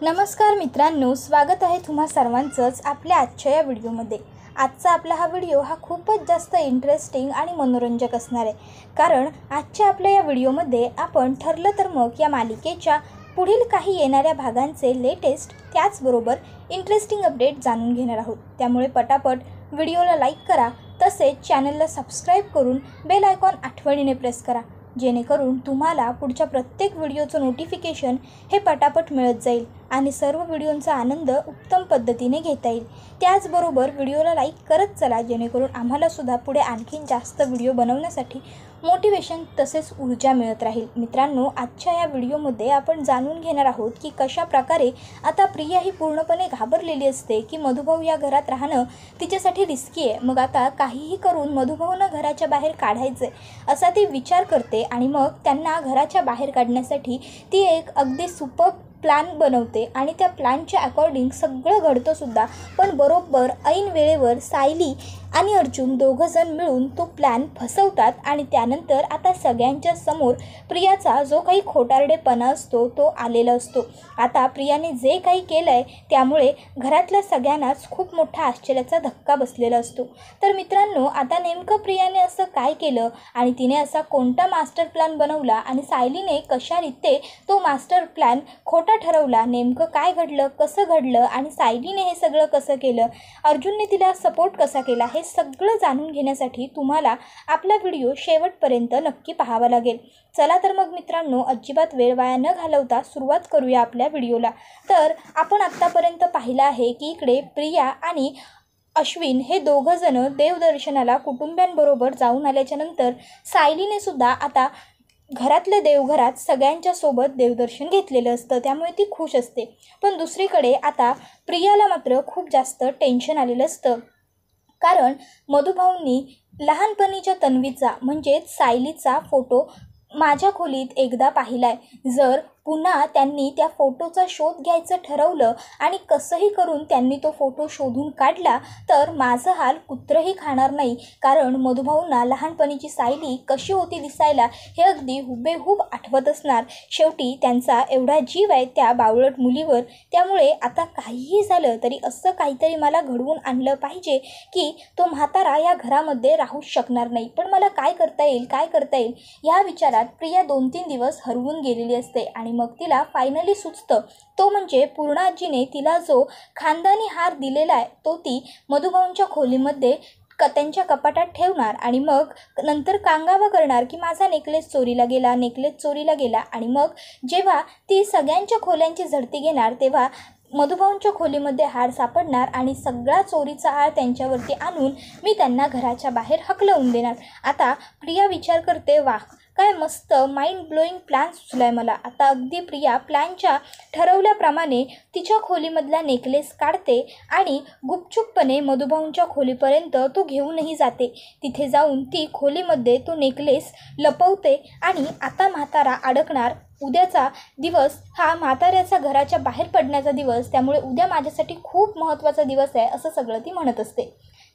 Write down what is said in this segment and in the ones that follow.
नमस्कार मित्रांनो, स्वागत आहे तुम्हा सर्वांचंच आपल्या आजच्या या व्हिडिओमध्ये। आजचा आपला हा व्हिडिओ खूपच जास्त इंटरेस्टिंग आणि मनोरंजक असणार आहे, कारण आजच्या आपल्या या व्हिडिओमध्ये आपण ठरलं तर मग या मालिकेच्या पुढील काही येणाऱ्या भागांचे लेटेस्ट त्याचबरोबर इंटरेस्टिंग अपडेट जाणून घेणार आहोत। त्यामुळे पटापट व्हिडिओला लाईक करा, तसेच चॅनलला सबस्क्राईब करून बेल आयकॉन आठवणीने प्रेस करा, जेणेकरून तुम्हाला पुढच्या प्रत्येक व्हिडिओचं नोटिफिकेशन हे पटापट मिळत जाईल आणि सर्व व्हिडिओंचा आनंद उत्तम पद्धतीने घेता येईल। त्याचबरोबर व्हिडिओला लाईक करत चला, जेणेकरून आम्हालासुद्धा पुढे आणखीन जास्त व्हिडिओ बनवण्यासाठी मोटिवेशन तसेच ऊर्जा मिळत राहील। मित्रांनो, आजच्या या व्हिडिओमध्ये आपण जाणून घेणार आहोत की कशा प्रकारे आता प्रिया ही पूर्णपणे घाबरलेली असते की मधुभाऊ या घरात राहणं तिच्यासाठी रिस्की आहे। मग आता काहीही करून मधुभाऊंना घराच्या बाहेर काढायचं आहे असा ती विचार करते आणि मग त्यांना घराच्या बाहेर काढण्यासाठी ती एक अगदी सुपर प्लॅन बनवते आणि त्या प्लॅनच्या अकॉर्डिंग सगळं घडतंसुद्धा। पण बरोबर ऐन वेळेवर सायली आणि अर्जुन दोघंजण मिळून तो प्लॅन फसवतात आणि त्यानंतर आता सगळ्यांच्या समोर प्रियाचा जो काही खोटारडेपणा असतो तो आलेला असतो। आता प्रियाने जे काही केलं आहे त्यामुळे घरातल्या सगळ्यांनाच खूप मोठा आश्चर्याचा धक्का बसलेला असतो। तर मित्रांनो, आता नेमकं प्रियाने असं काय केलं आणि तिने असा कोणता मास्टर प्लॅन बनवला आणि सायलीने कशा रीते तो मास्टर प्लॅन खोटा ठरवला, नेमकं काय घडलं, कसं घडलं आणि सायलीने हे सगळं कसं केलं, अर्जुनने तिला सपोर्ट कसा केला, हे सगळं जाणून घेण्यासाठी तुम्हाला आपला व्हिडिओ शेवटपर्यंत नक्की पाहावा लागेल। चला तर मग मित्रांनो, अजिबात वेळ वाया न घालवता सुरुवात करूया आपल्या व्हिडिओला। तर आपण आत्तापर्यंत पाहिलं आहे की इकडे प्रिया आणि अश्विन हे दोघंजण देवदर्शनाला कुटुंबियांबरोबर जाऊन आल्याच्या नंतर सायलीने सुद्धा आता घरातल्या देवघरात सगळ्यांच्या सोबत देवदर्शन घेतलेलं असतं, त्यामुळे ती खुश असते। पण दुसरीकडे आता प्रियाला मात्र खूप जास्त टेन्शन आलेलं असतं, कारण मधुभाऊंनी लहानपणीच्या तन्वीचा म्हणजेच सायलीचा फोटो माझ्या खोलीत एकदा पाहिलाय। जर पुन्हा त्यांनी त्या फोटोचा शोध घ्यायचं ठरवलं आणि कसंही करून त्यांनी तो फोटो शोधून काढला तर माझं हाल कुत्रंही खाणार नाही, कारण मधुभाऊंना लहानपणीची सायली कशी होती दिसायला हे अगदी हुबेहूब आठवत असणार। शेवटी त्यांचा एवढा जीव आहे त्या बावळट मुलीवर, त्यामुळे आता काहीही झालं तरी असं काहीतरी मला घडवून आणलं पाहिजे की तो म्हातारा या घरामध्ये राहूच शकणार नाही। पण मला काय करता येईल ह्या विचारात प्रिया 2-3 दिवस हरवून गेलेली असते आणि मग तिला फायनली सुचतं, तो म्हणजे पूर्णाजीने तिला जो खानदानी हार दिलेला आहे तो ती मधुभाऊंच्या खोलीमध्ये त्यांच्या कपाटात ठेवणार आणि मग नंतर कांगावा करणार की माझा नेकलेस चोरीला गेला आणि मग जेव्हा ती सगळ्यांच्या खोल्यांची झडती घेणार तेव्हा मधुभाऊंच्या खोलीमध्ये हार सापडणार आणि सगळा चोरीचा हार त्यांच्यावरती आणून मी त्यांना घराच्या बाहेर हकलवून देणार। आता प्रिया विचार करते, वाह काय मस्त माइंड ब्लोईंग प्लॅन सुचलाय मला। आता अगदी प्रिया प्लॅनच्या ठरवल्याप्रमाणे तिच्या खोलीमधला नेकलेस काढते आणि गुपचूपपणे मधुभाऊंच्या खोलीपर्यंत तो घेऊनही जाते। तिथे जाऊन ती खोलीमध्ये तो नेकलेस लपवते आणि आता म्हातारा अडकणार। उद्याचा दिवस हा म्हाताऱ्याचा घराच्या बाहेर पडण्याचा दिवस, त्यामुळे उद्या माझ्यासाठी खूप महत्त्वाचा दिवस आहे असं सगळं ती म्हणत असते।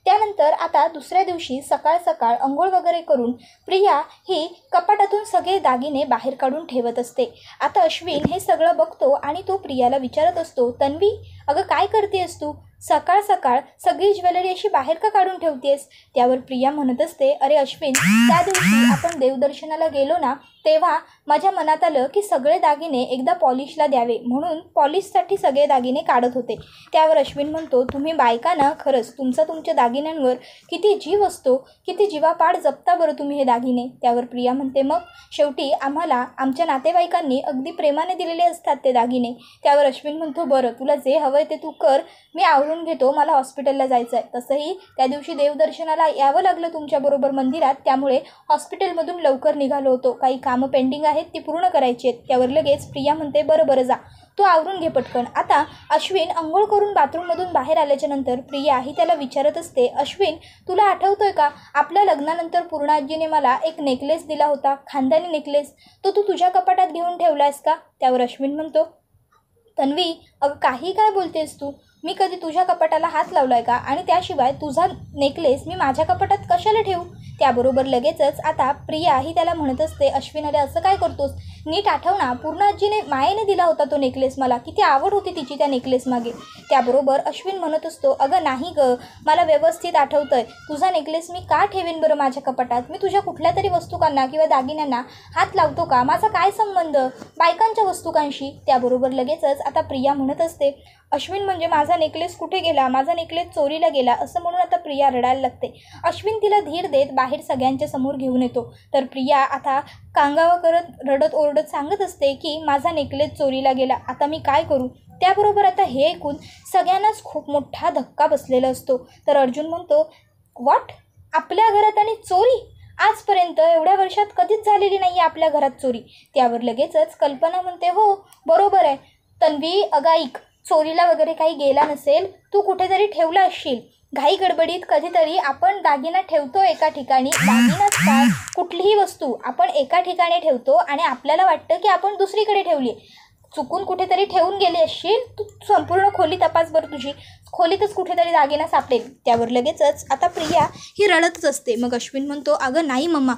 त्यानंतर आता दुसऱ्या दिवशी सकाळ सकाळ अंघोळ वगैरे करून प्रिया ही कपाटातून सगळे दागिने बाहेर काढून ठेवत असते। आता अश्विन हे सगळं बघतो आणि तो प्रियाला विचारत असतो, तन्वी अगं काय करतेस तू, सकाळ सकाळ सगळी ज्वेलरी अशी बाहेर का काढून ठेवतेस? त्यावर प्रिया म्हणत असते, अरे अश्विन, त्या दिवशी आपण देवदर्शनाला गेलो ना तेव्हा माझ्या मनात आलं की सगळे दागिने एकदा पॉलिशला द्यावे, म्हणून पॉलिशसाठी सगळे दागिने काढत होते। त्यावर अश्विन म्हणतो, तुम्ही बायका ना खरंच तुमच्या दागिन्यांवर किती जीव असतो, किती जीवापाड जपता बरं तुम्ही हे दागिने। त्यावर प्रिया म्हणते, मग शेवटी आम्हाला आमच्या नातेवाईकांनी अगदी प्रेमाने दिलेले असतात ते दागिने। त्यावर अश्विन म्हणतो, बरं तुला जे हवंय ते तू कर, मी आवरून घेतो, मला हॉस्पिटलला जायचं आहे। तसंही त्या दिवशी देवदर्शनाला यावं लागलं तुमच्याबरोबर मंदिरात, त्यामुळे हॉस्पिटलमधून लवकर निघालो होतो, काही कामं पेंडिंग आहेत ती पूर्ण करायची आहेत। त्यावर लगेच प्रिया म्हणते, बरं जा तू आवरून घे पटकन। आता अश्विन अंघोळ करून बाथरूममधून बाहेर आल्याच्या नंतर प्रिया ही त्याला विचारत असते, अश्विन तुला आठवतोय का आपल्या लग्नानंतर पूर्णाजीने मला एक नेकलेस दिला होता, खानदानी नेकलेस, तो तू तुझ्या कपाटात घेऊन ठेवलायस का? त्यावर अश्विन म्हणतो, तन्वी अगं काही काय बोलतेस तू, मी कधी तुझ्या कपाटाला हात लावलाय का? आणि त्याशिवाय तुझा नेकलेस मी माझ्या कपाटात कशाला ठेवू? त्याबरोबर लगेचच आता प्रिया ही त्याला म्हणत असते, अश्विन अरे असं काय करतोस? नीट आठव ना, पूर्ण आजीने मायेने दिला होता तो नेकलेस मला, किती आवड होती तिची त्या नेकलेस मागे. त्याबरोबर अश्विन म्हणत असतो, अगं नाही ग, मला व्यवस्थित आठवतंय. तुझा नेकलेस मी का ठेवेन बरं माझ्या कपाटात? मी तुझ्या कुठल्या तरी वस्तूकांना किंवा दागिन्यांना हात लावतो का? माझा काय संबंध बायकांच्या वस्तुकांशी? त्याबरोबर लगेचच आता प्रिया म्हणत असते, अश्विन म्हणजे माझा नेकलेस कुठे गेला? माझा नेकलेस चोरीला गेला असं म्हणून आता प्रिया रडायला लागते. अश्विन तिला धीर देत बाहेर सगळ्यांच्या समोर घेऊन येतो. तर प्रिया आता कांगावा करत रडत ओरडत सांगत असते की माझा नेकलेस चोरीला गेला, आता मी काय करू? त्याबरोबर आता हे ऐकून सगळ्यांनाच खूप मोठा धक्का बसलेला असतो. तर अर्जुन म्हणतो, व्हॉट? आपल्या घरात आणि चोरी? आजपर्यंत एवढ्या वर्षात कधीच झालेली नाही आहे आपल्या घरात चोरी. त्यावर लगेचच कल्पना म्हणते, हो बरोबर आहे तन्वी, अगं ऐक, चोरीला वगैरे काही गेला नसेल, तू कुठेतरी ठेवला असशील. घाई गडबडीत कधीतरी आपण दागिना ठेवतो एका ठिकाणी, दागिनाच काय कुठलीही वस्तू आपण एका ठिकाणी ठेवतो आणि आपल्याला वाटतं की आपण दुसरीकडे ठेवली. चुकून कुठेतरी ठेवून गेली असशील, तू संपूर्ण खोली तपास बरं, तुझी खोलीतच कुठेतरी दागिना सापडेल. त्यावर लगेचच आता प्रिया ही रडतच असते. मग अश्विन म्हणतो, अगं नाही मम्मा,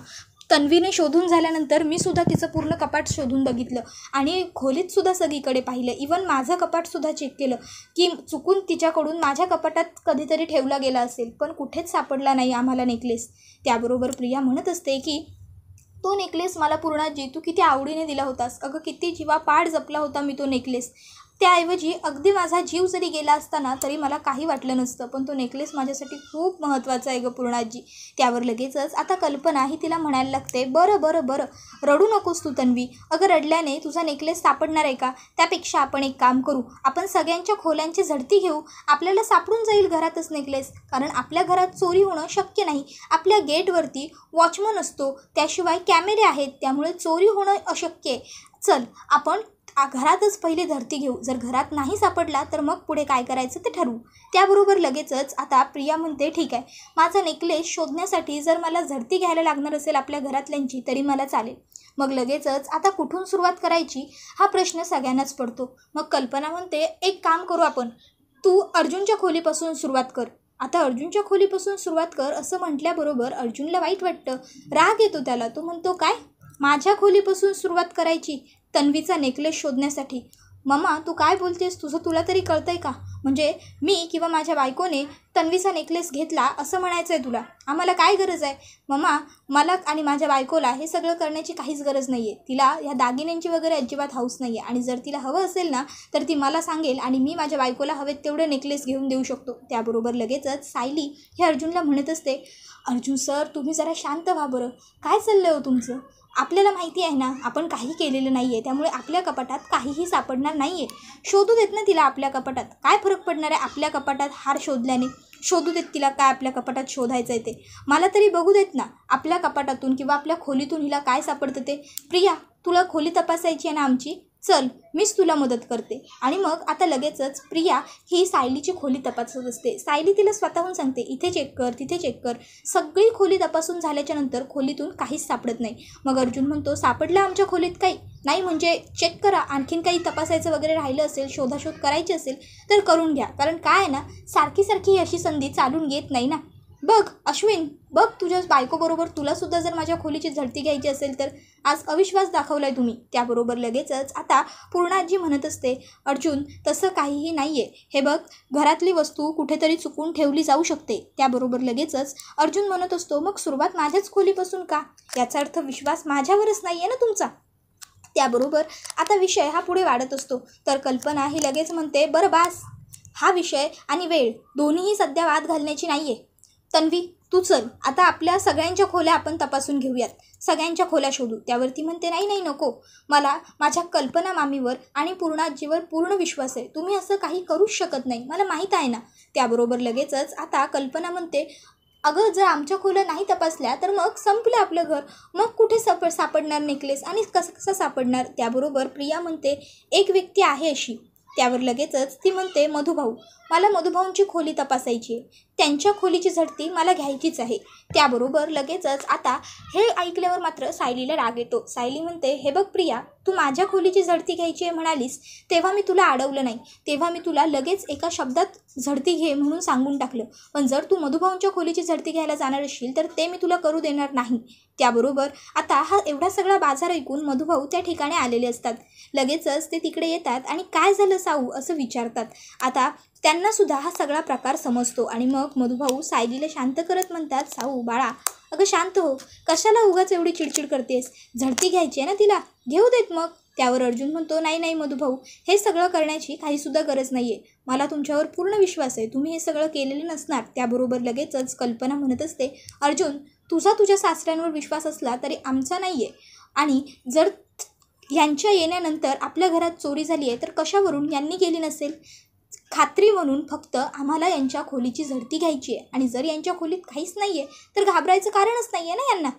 तन्वीने शोधून झाल्यानंतर मी सुद्धा तिचं पूर्ण कपाट शोधून बघितलं आणि खोलीतसुद्धा सगळीकडे पाहिलं, इवन माझं कपाटसुद्धा चेक केलं की चुकून तिच्याकडून माझ्या कपाटात कधीतरी ठेवला गेला असेल, पण कुठेच सापडला नाही आम्हाला नेकलेस. त्याबरोबर प्रिया म्हणत असते की तो नेकलेस मला पूर्णाजी तू किती आवडीने दिला होतास, अगं किती जीवापाड जपला होता मी तो नेकलेस. त्याऐवजी अगदी माझा जीव जरी गेला असताना तरी मला काही वाटलं नसतं, पण तो नेकलेस माझ्यासाठी खूप महत्त्वाचा आहे गं पूर्णाजी. त्यावर लगेचच आता कल्पना ही तिला म्हणायला लागते, बरं बरं बरं रडू नकोस तू तन्वी, अगं रडल्याने तुझा नेकलेस सापडणार आहे का? त्यापेक्षा आपण एक काम करू, आपण सगळ्यांच्या खोल्यांची झडती घेऊ, आपल्याला सापडून जाईल घरातच नेकलेस. कारण आपल्या घरात चोरी होणं शक्य नाही, आपल्या गेटवरती वॉचमन असतो, त्याशिवाय कॅमेरे आहेत, त्यामुळे चोरी होणं अशक्य आहे. चल आपण घरातच पहिले धरती घेऊ, जर घरात नाही सापडला तर मग पुढे काय करायचं ते ठरवू. त्याबरोबर लगेचच आता प्रिया म्हणते, ठीक आहे, माझा नेकलेस शोधण्यासाठी जर मला झडती घ्यायला लागणार असेल आपल्या घरातल्यांची तरी मला चालेल. मग लगेचच आता कुठून सुरुवात करायची हा प्रश्न सगळ्यांनाच पडतो. मग कल्पना म्हणते, एक काम करू आपण, तू अर्जुनच्या खोलीपासून सुरुवात कर. आता अर्जुनच्या खोलीपासून सुरुवात कर असं म्हटल्याबरोबर अर्जुनला वाईट वाटतं, राग येतो त्याला. तो म्हणतो, काय माझ्या खोलीपासून सुरुवात करायची तन्वीचा नेकलेस शोधण्यासाठी? मम्मा तू काय बोलतेस, तुला तरी कळतंय का? म्हणजे मी किंवा माझ्या बायकोने तन्वीचा नेकलेस घेतला असं म्हणायचं आहे तुला? आम्हाला काय गरज आहे मम्मा? मला आणि माझ्या बायकोला हे सगळं करण्याची काहीच गरज नाही आहे. तिला ह्या दागिन्यांची वगैरे अजिबात हौस नाही आहे, आणि जर तिला हवं असेल ना तर ती मला सांगेल आणि मी माझ्या बायकोला हवेत तेवढे नेकलेस घेऊन देऊ शकतो. त्याबरोबर लगेचच सायली हे अर्जुनला म्हणत असते, अर्जुन सर तुम्ही जरा शांत व्हा बरं, काय चाललं हो तुमचं? आपल्याला माहिती आहे ना आपण काही केलेलं नाही आहे, त्यामुळे आपल्या कपाटात काहीही सापडणार नाही आहे. शोधू देत ना तिला आपल्या कपाटात, काय फरक पडणार आहे आपल्या कपाटात हार शोधल्याने? शोधू देत तिला काय आपल्या कपाटात शोधायचं आहे ते, मला तरी बघू देत ना आपल्या कपाटातून किंवा आपल्या खोलीतून हिला काय सापडतं ते. प्रिया तुला खोली तपासायची आहे ना आमची, चल मीच तुला मदत करते. आणि मग आता लगेचच प्रिया ही सायलीची खोली तपासत असते. सायली तिला स्वतःहून सांगते, इथे चेक कर तिथे चेक कर. सगळी खोली तपासून झाल्याच्या नंतर खोलीतून काहीच सापडत नाही. मग अर्जुन म्हणतो, सापडलं आमच्या खोलीत काही नाही? म्हणजे चेक करा, आणखीन काही तपासायचं वगैरे राहिलं असेल, शोधाशोध करायची असेल तर करून घ्या, कारण काय आहे ना सारखी सारखी ही अशी संधी चालून येत नाही ना. बघ अश्विन, बघ तुझ्या बायकोबरोबर तुलासुद्धा जर माझ्या खोलीची झडती घ्यायची असेल तर आज अविश्वास दाखवलाय तुम्ही. त्याबरोबर लगेचच आता पूर्णाजी म्हणत असते, अर्जुन तसं काहीही नाही आहे, हे बघ घरातली वस्तू कुठेतरी चुकून ठेवली जाऊ शकते. त्याबरोबर लगेचच अर्जुन म्हणत असतो, मग सुरुवात माझ्याच खोलीपासून का? याचा अर्थ विश्वास माझ्यावरच नाही आहे ना तुमचा? त्याबरोबर आता विषय हा पुढे वाढत असतो. तर कल्पना ही लगेच म्हणते, बरं बास, हा विषय आणि वेळ दोन्हीही सध्या वाद घालण्याची नाही आहे. तन्वी तू चल, आता आपल्या सगळ्यांच्या खोल्या आपण तपासून घेऊयात, सगळ्यांच्या खोल्या शोधू. त्यावरती म्हणते, नाही नाही नको, मला माझ्या कल्पना मामीवर आणि पूर्णाजीवर पूर्ण विश्वास आहे, तुम्ही असं काही करूच शकत नाही, मला माहीत आहे ना. त्याबरोबर लगेचच आता कल्पना म्हणते, अगं जर आमच्या खोल्या नाही तपासल्या तर मग संपलं आपलं घर, मग कुठे सापडणार नेकलेस आणि कसं सापडणार? त्याबरोबर प्रिया म्हणते, एक व्यक्ती आहे अशी. त्यावर लगेचच ती म्हणते, मधुभाऊ, मला मधुभाऊंची खोली तपासायची आहे. त्यांच्या खोलीची झडती मला घ्यायचीच आहे. त्याबरोबर लगेचच आता हे ऐकल्यावर मात्र सायलीला राग येतो. सायली म्हणते, हे बघ प्रिया, तू माझ्या खोलीची झडती घ्यायची आहे म्हणालीस तेव्हा मी तुला अडवलं नाही, तेव्हा मी तुला लगेच एका शब्दात झडती घे म्हणून सांगून टाकलं. पण जर तू मधुभाऊंच्या खोलीची झडती घ्यायला जाणार असशील तर ते मी तुला करू देणार नाही. त्याबरोबर आता हा एवढा सगळा बाजार ऐकून मधुभाऊ त्या ठिकाणी आलेले असतात. लगेचच ते तिकडे येतात आणि काय झालं साऊ असं विचारतात. आता त्यांनासुद्धा हा सगळा प्रकार समजतो आणि मग मधुभाऊ सायलीला शांत करत म्हणतात, साऊ बाळा, अगं शांत हो, कशाला उगाच एवढी चिडचिड करतेस, झडती घ्यायची आहे ना तिला, घेऊ देत मग. त्यावर अर्जुन म्हणतो, नाही नाही मधुभाऊ, हे सगळं करण्याची काहीसुद्धा गरज नाही आहे, मला तुमच्यावर पूर्ण विश्वास आहे, तुम्ही हे सगळं केलेलं नसणार. त्याबरोबर लगेचच कल्पना म्हणत असते, अर्जुन, तुझ्या सासऱ्यांवर विश्वास असला तरी आमचा नाही आहे, आणि जर यांच्या येण्यानंतर आपल्या घरात चोरी झाली आहे तर कशावरून यांनी केली नसेल. खात्री म्हणून फक्त आम्हाला यांच्या खोलीची झडती घ्यायची आहे, आणि जर यांच्या खोलीत काहीच नाही आहे तर घाबरायचं कारणच नाही आहे ना, यांना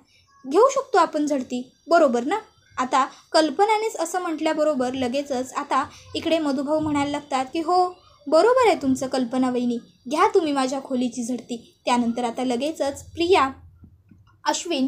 घेऊ शकतो आपण झडती, बरोबर ना. आता कल्पनानेच असं म्हटल्याबरोबर लगेचच आता इकडे मधुभाऊ म्हणायला लागतात की हो बरोबर आहे तुमचं कल्पना वहिनी, घ्या तुम्ही माझ्या खोलीची झडती. त्यानंतर आता लगेचच प्रिया, अश्विन,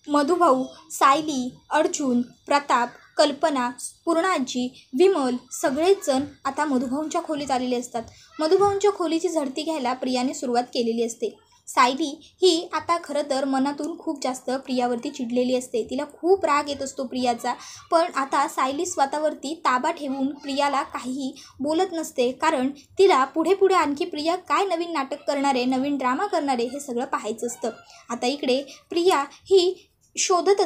मधुभाऊ, सायली, अर्जुन, प्रताप, कल्पना, पूर्णाजी, विमल सगळेच जण आता मधुभाऊंच्या खोलीत आलेले असतात. मधुभाऊंच्या खोलीची झडती घ्यायला प्रियाने सुरुवात केलेली असते. सायली ही आता खरं तर मनातून खूप जास्त प्रियावरती चिडलेली असते, तिला खूप राग येत असतो प्रियाचा. पण आता सायली स्वतःवरती ताबा ठेवून प्रियाला काहीही बोलत नसते, कारण तिला पुढे पुढे आणखी प्रिया काय नवीन नाटक करणारे, नवीन ड्रामा करणारे हे सगळं पाहायचं असतं. आता इकडे प्रिया ही शोधत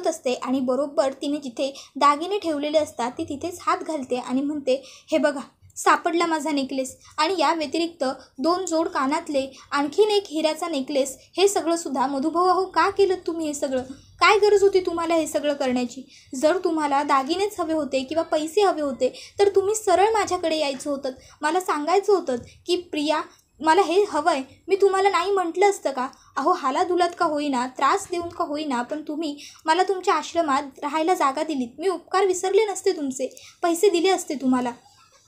असते आणि बरोबर तिने जिथे दागिने ठेवलेले असतात ती तिथेच हात घालते आणि म्हणते, हे बघा सापडला माझा नेकलेस, आणि या व्यतिरिक्त 2 जोड कानातले, आणखीन एक हिऱ्याचा नेकलेस, हे सगळं सुद्धा मधुभाऊ का केलं तुम्ही, हे सगळं काय गरज होती तुम्हाला हे सगळं करण्याची. जर तुम्हाला दागिनेच हवे होते किंवा पैसे हवे होते तर तुम्ही सरळ माझ्याकडे यायचं होतं, मला सांगायचं होतं की प्रिया मला हे हवं आहे, मी तुम्हाला नाही म्हटलं असतं का. अहो हालादुलात का होईना, त्रास देऊन का होईना, पण तुम्ही मला तुमच्या आश्रमात राहायला जागा दिलीत, मी उपकार विसरले नसते, तुमचे पैसे दिले असते तुम्हाला.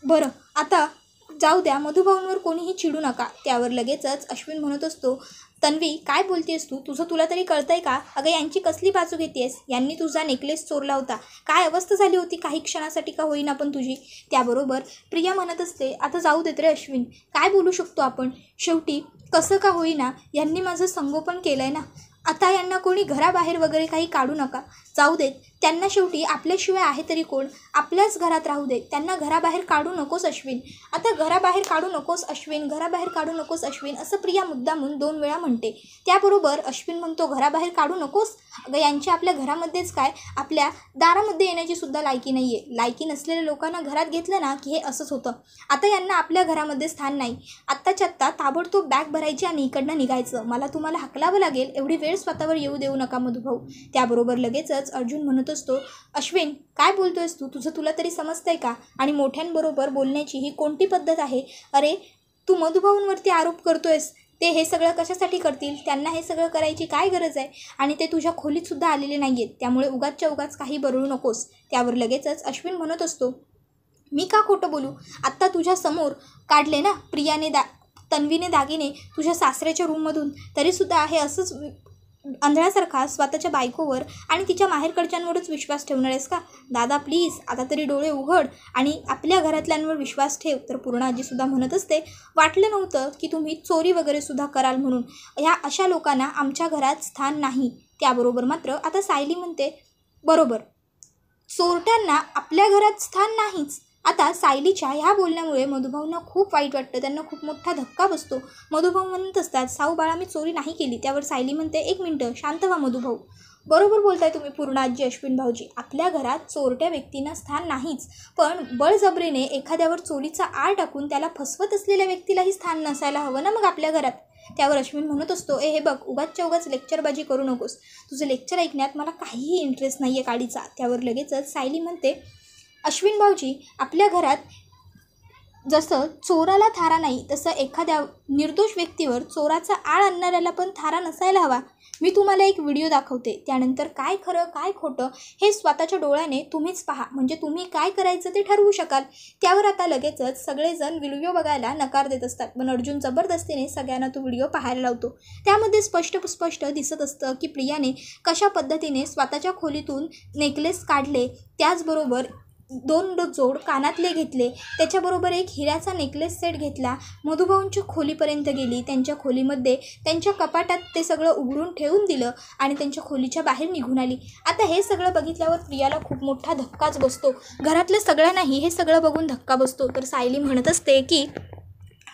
बरं आता जाऊ द्या, मधुभाऊंवर कोणीही चिडू नका. त्यावर लगेचच अश्विन म्हणत असतो, तन्वी काय बोलतेस तू, तुला तरी कळतंय का, अगं यांची कसली बाजू घेतेस, यांनी तुझा नेकलेस चोरला होता, काय अवस्था झाली होती काही क्षणासाठी का होईना पण तुझी. त्याबरोबर प्रिया म्हणत असते, आता जाऊ देत रे अश्विन, काय बोलू शकतो आपण, शेवटी कसं का होईना यांनी माझं संगोपन केलं आहे ना, आता यांना कोणी घराबाहेर वगैरे काही काढू नका, जाऊ देत, त्यांना शेवटी आपल्याशिवाय आहे तरी कोण, आपल्याच घरात राहू देत, त्यांना घराबाहेर काढू नकोस अश्विन, आता घराबाहेर काढू नकोस अश्विन, घराबाहेर काढू नकोस अश्विन, असं प्रिया मुद्दामून 2 वेळा म्हणते. त्याबरोबर अश्विन म्हणतो, घराबाहेर काढू नकोस, अगं यांची आपल्या घरामध्येच काय, आपल्या दारामध्ये येण्याची सुद्धा लायकी नाही आहे, लायकी नसलेल्या लोकांना घरात घेतलं ना की हे असंच होतं. आता यांना आपल्या घरामध्ये स्थान नाही, आत्ताच्या आत्ता ताबडतोब बॅग भरायची आणि इकडनं निघायचं, मला तुम्हाला हाकलावं लागेल, एवढी वेळ स्वतःवर येऊ देऊ नका मधुभाऊ. त्याबरोबर लगेचच अर्जुन म्हणत असतो, अश्विन काय बोलतोयस तू, तुला तरी समजतंय का, आणि मोठ्यांबरोबर बोलण्याची ही कोणती पद्धत आहे. अरे तू मधुभाऊंवरती आरोप करतोयस, ते हे सगळं कशासाठी करतील, त्यांना हे सगळं करायची काय गरज आहे, आणि ते तुझ्या खोलीत सुद्धा आलेले नाही आहेत, त्यामुळे उगाचच्या उगाच काही बरळू नकोस. त्यावर लगेचच अश्विन म्हणत असतो, मी का खोटं बोलू, आत्ता तुझ्या समोर काढले ना प्रियाने तन्वीने दागिने तुझ्या सासऱ्याच्या रूममधून, तरीसुद्धा हे असंच आंधळ्यासारखा स्वतःच्या बायकोवर आणि तिच्या माहेरकडच्यांवरच विश्वास ठेवणार आहेस का. दादा प्लीज आता तरी डोळे उघड आणि आपल्या घरातल्यांवर विश्वास ठेव. तर पूर्ण आजीसुद्धा म्हणत असते, वाटलं नव्हतं की तुम्ही चोरी वगैरे सुद्धा कराल म्हणून, ह्या अशा लोकांना आमच्या घरात स्थान नाही. त्याबरोबर मात्र आता सायली म्हणते, बरोबर, चोरट्यांना आपल्या घरात स्थान नाहीच. आता सायलीच्या ह्या बोलण्यामुळे मधुभाऊंना खूप वाईट वाटतं, त्यांना खूप मोठा धक्का बसतो. मधुभाऊ म्हणत असतात, साऊ बाळा मी चोरी नाही केली. त्यावर सायली म्हणते, 1 मिनटं शांत व्हा मधुभाऊ, बरोबर बोलताय तुम्ही पूर्ण आजी, अश्विन भाऊजी, आपल्या घरात चोरट्या व्यक्तींना स्थान नाहीच, पण बळजबरीने एखाद्यावर चोरीचा आळ टाकून त्याला फसवत असलेल्या व्यक्तीलाही स्थान नसायला हवं ना मग आपल्या घरात. त्यावर अश्विन म्हणत असतो, हे बघ उगाचच्या उगाच लेक्चरबाजी करू नकोस, तुझं लेक्चर ऐकण्यात मला काहीही इंटरेस्ट नाही आहे काडीचा. त्यावर लगेचच सायली म्हणते, अश्विन भाऊजी आपल्या घरात जसं चोराला थारा नाही तसं एखाद्या निर्दोष व्यक्तीवर चोराचा आळ आणणाऱ्याला पण थारा नसायला हवा. मी तुम्हाला एक व्हिडिओ दाखवते, त्यानंतर काय खरं काय खोटं हे स्वतःच्या डोळ्याने तुम्हीच पहा, म्हणजे तुम्ही काय करायचं ते ठरवू शकाल. त्यावर आता लगेचच सगळेजण व्हिडिओ बघायला नकार देत असतात, पण अर्जुन जबरदस्तीने सगळ्यांना तो व्हिडिओ पाहायला लावतो. त्यामध्ये स्पष्ट दिसत असतं की प्रियाने कशा पद्धतीने स्वतःच्या खोलीतून नेकलेस काढले, त्याचबरोबर 2 जोड कानातले घेतले, त्याच्याबरोबर एक हिऱ्याचा नेकलेस सेट घेतला, मधुभाऊंच्या खोलीपर्यंत गेली, त्यांच्या खोलीमध्ये त्यांच्या कपाटात ते सगळं उघडून ठेवून दिलं आणि त्यांच्या खोलीच्या बाहेर निघून आली. आता हे सगळं बघितल्यावर प्रियाला खूप मोठा धक्काच बसतो. घरातल्या सगळ्यांनाही हे सगळं बघून धक्का बसतो. तर सायली म्हणत असते की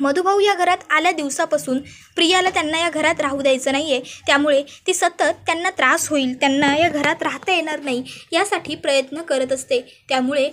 मधुभाऊ या घरात आल्या दिवसापासून प्रियाला त्यांना या घरात राहू द्यायचं नाही आहे, त्यामुळे ती सतत त्यांना त्रास होईल, त्यांना या घरात राहता येणार नाही यासाठी प्रयत्न करत असते. त्यामुळे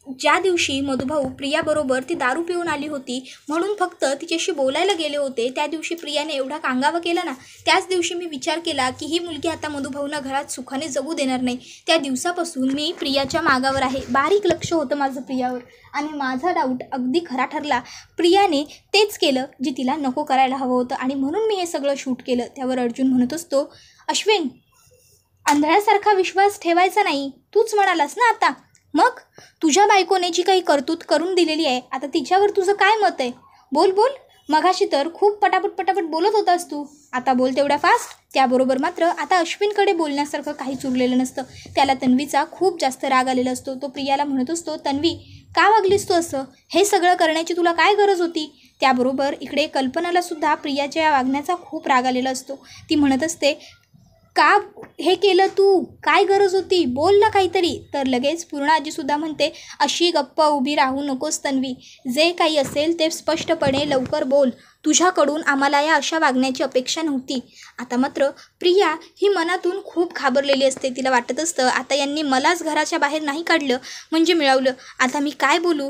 ज्या दिवशी मधुभाऊ प्रियाबरोबर ती दारू पिऊन आली होती म्हणून फक्त तिच्याशी बोलायला गेले होते, त्या दिवशी प्रियाने एवढा कांगावा केला ना, त्याच दिवशी मी विचार केला की ही मुलगी आता मधुभाऊंना घरात सुखाने जगू देणार नाही. त्या दिवसापासून मी प्रियाच्या मागावर आहे. बारीक लक्ष होतं माझं प्रियावर आणि माझा डाऊट अगदी खरा ठरला. प्रियाने तेच केलं जे तिला नको करायला हवं होतं आणि म्हणून मी हे सगळं शूट केलं. त्यावर अर्जुन म्हणत असतो, अश्विन आंधळ्यासारखा विश्वास ठेवायचा नाही, तूच म्हणालास ना आता, मग तुझ्या बायकोने जी काही करतूत करून दिलेली आहे आता तिच्यावर तुझं काय मत आहे? बोल. मगाशी तर खूप पटापट बोलत होतास तू, आता बोल तेवढ्या फास्ट. त्याबरोबर मात्र आता अश्विनकडे बोलण्यासारखं काहीच उरलेलं नसतं. त्याला तन्वीचा खूप जास्त राग आलेला असतो. तो प्रियाला म्हणत असतो, तन्वी का वागलीस तू असं? हे सगळं करण्याची तुला काय गरज होती? त्याबरोबर इकडे कल्पनाला सुद्धा प्रियाच्या या वागण्याचा खूप राग आलेला असतो. ती म्हणत असते, का हे केलं तू? काय गरज होती? बोल ना काहीतरी. तर लगेच पूर्ण आजीसुद्धा म्हणते, अशी गप्प उभी राहू नकोस तन्वी, जे काही असेल ते स्पष्टपणे लवकर बोल. तुझ्याकडून आम्हाला या अशा वागण्याची अपेक्षा नव्हती. आता मात्र प्रिया ही मनातून खूप घाबरलेली असते. तिला वाटत असतं आता यांनी मलाच घराच्या बाहेर नाही काढलं म्हणजे मिळवलं. आता मी काय बोलू?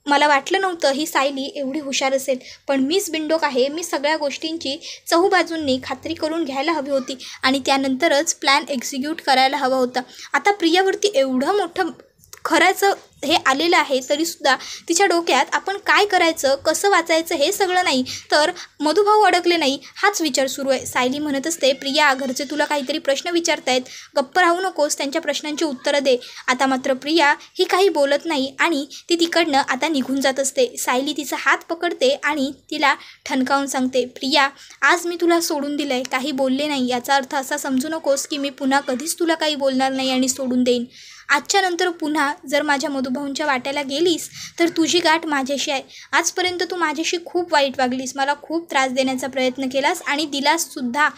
मला वाटलं नव्हतं ही सायली एवढी हुशार असेल, पण मीच बिंडोक आहे. मी सगळ्या गोष्टींची चहूबाजूंनी खात्री करून घ्यायला हवी होती आणि त्यानंतरच प्लॅन एक्झिक्यूट करायला हवा होता. आता प्रियावरती एवढं मोठं खऱ्याचं हे आलेलं आहे तरीसुद्धा तिच्या डोक्यात आपण काय करायचं, कसं वाचायचं हे सगळं नाही, तर मधुभाऊ अडकले नाही हाच विचार सुरू आहे. सायली म्हणत असते, प्रिया घरचे तुला काहीतरी प्रश्न विचारतायत, गप्प राहू नकोस, त्यांच्या प्रश्नांची उत्तरं दे. आता मात्र प्रिया ही काही बोलत नाही आणि ती तिकडनं आता निघून जात असते. सायली तिचा हात पकडते आणि तिला ठणकावून सांगते, प्रिया आज मी तुला सोडून दिलं आहे, काही बोलले नाही, याचा अर्थ असा समजू नकोस की मी पुन्हा कधीच तुला काही बोलणार नाही आणि सोडून देईन. आजच्या नंतर पुन्हा जर माझ्या मधुभाऊंच्या वाट्याला गेलीस तर तुझी गाठ माझ्याशी आहे. आजपर्यंत तू माझ्याशी खूप वाईट वागलीस, मला खूप त्रास देण्याचा प्रयत्न केलास आणि दिलाससुद्धा.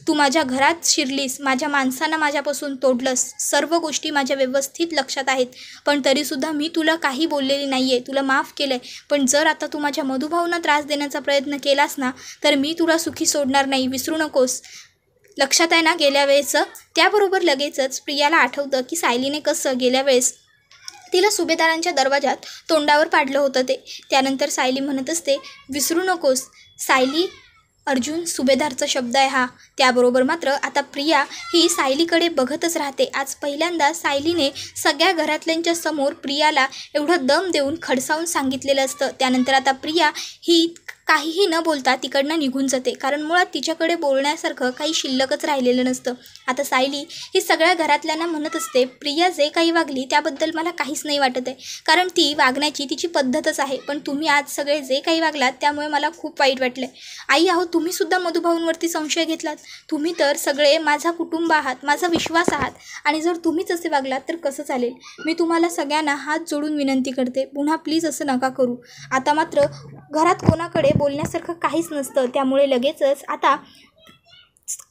तू माझ्या घरात शिरलीस, माझ्या माणसांना माझ्यापासून तोडलंस, सर्व गोष्टी माझ्या व्यवस्थित लक्षात आहेत, पण तरीसुद्धा मी तुला काही बोललेली नाही आहे, तुला माफ केलं आहे. पण जर आता तू माझ्या मधुभाऊंना त्रास देण्याचा प्रयत्न केलास ना तर मी तुला सुखी सोडणार नाही, विसरू नकोस. लक्षात आहे ना गेल्या वेळेचं? त्याबरोबर लगेचच प्रियाला आठवतं की सायलीने कसं गेल्या वेळेस तिला सुभेदारांच्या दरवाजात तोंडावर पाडलं होतं ते. त्यानंतर सायली म्हणत असते, विसरू नकोस सायली, अर्जुन सुभेदारचा शब्द आहे हा. त्याबरोबर मात्र आता प्रिया ही सायलीकडे बघतच राहते. आज पहिल्यांदा सायलीने सगळ्या घरातल्यांच्या समोर प्रियाला एवढं दम देऊन खडसावून सांगितलेलं असतं. त्यानंतर आता प्रिया ही काहीही न बोलता तिकडनं निघून जाते, कारण मुळात तिच्याकडे बोलण्यासारखं काही शिल्लकच राहिलेलं नसतं. आता सायली ही सगळ्या घरातल्यांना म्हणत असते, प्रिया जे काही वागली त्याबद्दल मला काहीच नाही वाटत आहे, कारण ती वागण्याची तिची पद्धतच आहे, पण तुम्ही आज सगळे जे काही वागलात त्यामुळे मला खूप वाईट वाटलं. आई आहो, तुम्हीसुद्धा मधुभाऊंवरती संशय घेतलात. तुम्ही तर सगळे माझा कुटुंब आहात, माझा विश्वास आहात, आणि जर तुम्हीच असे वागलात तर कसं चालेल? मी तुम्हाला सगळ्यांना हात जोडून विनंती करते, पुन्हा प्लीज असं नका करू. आता मात्र घरात कोणाकडे बोलण्यासारखं काहीच नसतं. त्यामुळे लगेचच आता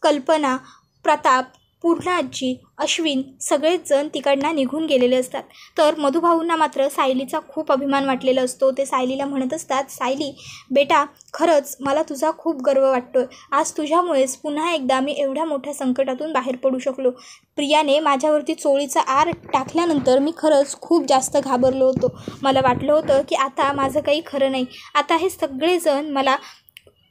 कल्पना, प्रताप, पूर्ण आजी, अश्विन सगळेच जण तिकडनं निघून गेलेले असतात. तर मधुभाऊंना मात्र सायलीचा खूप अभिमान वाटलेला असतो. ते सायलीला म्हणत असतात, सायली बेटा खरंच मला तुझा खूप गर्व वाटतोय. आज तुझ्यामुळेच पुन्हा एकदा मी एवढ्या मोठ्या संकटातून बाहेर पडू शकलो. प्रियाने माझ्यावरती चोळीचा आर टाकल्यानंतर मी खरंच खूप जास्त घाबरलो होतो. मला वाटलं होतं की आता माझं काही खरं नाही, आता हे सगळेजण मला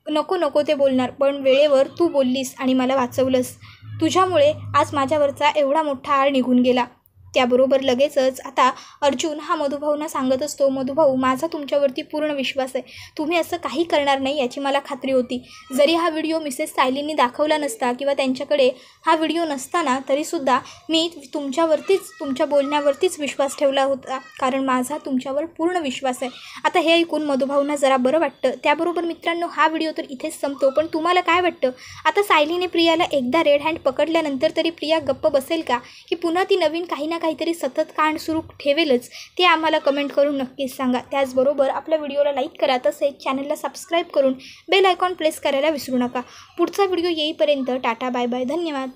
नको ते बोलणार, पण वेळेवर तू बोललीस आणि मला वाचवलंस. तुझ्यामुळे आज माझ्यावरचा एवढा मोठा आळ निघून गेला. त्याबरोबर लगेचच आता अर्जुन हा मधुभाऊंना सांगत असतो, मधुभाऊ माझा तुमच्यावरती पूर्ण विश्वास आहे, तुम्ही असं काही करणार नाही याची मला खात्री होती. जरी हा व्हिडिओ मिसेस सायलींनी दाखवला नसता किंवा त्यांच्याकडे हा व्हिडिओ नसताना तरीसुद्धा मी तुमच्यावरतीच, तुमच्या बोलण्यावरतीच विश्वास ठेवला होता, कारण माझा तुमच्यावर पूर्ण विश्वास आहे. आता हे ऐकून मधुभाऊंना जरा बरं वाटतं. त्याबरोबर मित्रांनो हा व्हिडिओ तर इथेच संपतो, पण तुम्हाला काय वाटतं, आता सायलीने प्रियाला एकदा रेड हँड पकडल्यानंतर तरी प्रिया गप्प बसेल का, की पुन्हा ती नवीन काही ना काहीतरी सतत कांड सुरू ठेवेलच, ते आम्हाला कमेंट करून नक्कीच सांगा. त्याचबरोबर आपल्या व्हिडिओला लाईक करा, तसेच चॅनलला सबस्क्राईब करून बेल आयकॉन प्रेस करायला विसरू नका. पुढचा व्हिडिओ येईपर्यंत टाटा बाय बाय, धन्यवाद.